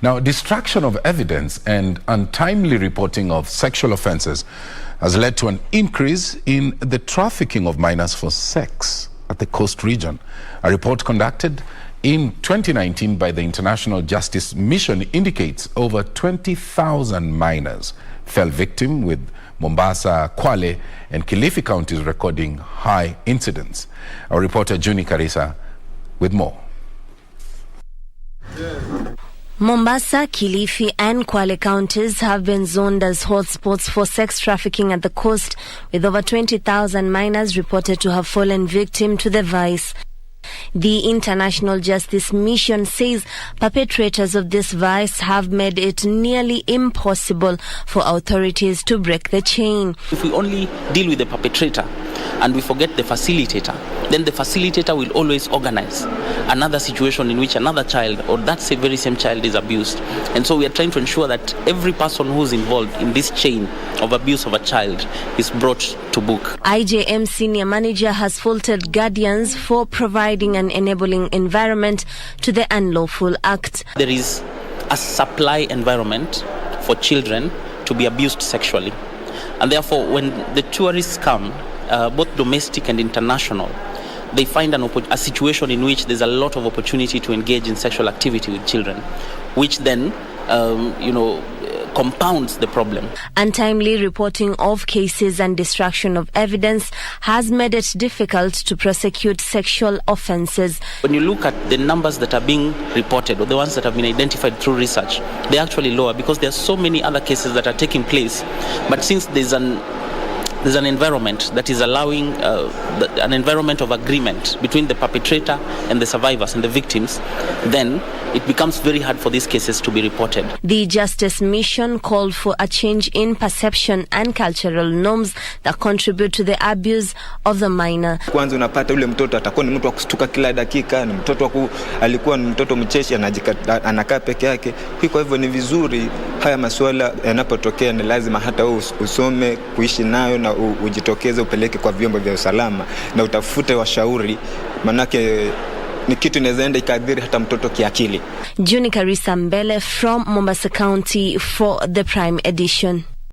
Now, destruction of evidence and untimely reporting of sexual offences has led to an increase in the trafficking of minors for sex at the coast region. A report conducted in 2019 by the International Justice Mission indicates over 20,000 minors fell victim, with Mombasa, Kwale and Kilifi Counties recording high incidents. Our reporter Juney Karisa with more. Mombasa, Kilifi and Kwale counties have been zoned as hotspots for sex trafficking at the coast, with over 20,000 minors reported to have fallen victim to the vice. The International Justice Mission says perpetrators of this vice have made it nearly impossible for authorities to break the chain. If we only deal with the perpetrator and we forget the facilitator, then the facilitator will always organize another situation in which another child or that very same child is abused. And so we are trying to ensure that every person who is involved in this chain of abuse of a child is brought to book. IJM Senior Manager has faulted guardians for providing an enabling environment to the unlawful act. There is a supply environment for children to be abused sexually. And therefore, when the tourists come, both domestic and international, they find a situation in which there's a lot of opportunity to engage in sexual activity with children, which then, compounds the problem. Untimely reporting of cases and destruction of evidence has made it difficult to prosecute sexual offences. When you look at the numbers that are being reported, or the ones that have been identified through research, they're actually lower because there are so many other cases that are taking place. But since there's an environment that is allowing an environment of agreement between the perpetrator and the survivors and the victims, then it becomes very hard for these cases to be reported. The Justice Mission called for a change in perception and cultural norms that contribute to the abuse of the minor. Kwanza unapata ule mtoto atakuwa ni mtu wa kustuka kila dakika, ni mtoto alikuwa ni mtoto mcheshi, anakaa peke yake. Kwa hivyo ni vizuri haya masuala yanapotokea ni lazima hata usome kuishi nayo na ujitokeze, upeleke kwa vyombo vya usalama na utafute washauri, manake ni kitu inawezaenda ikadhiri hata mtoto kiakili. Juney Karisa from Mombasa County for the Prime Edition.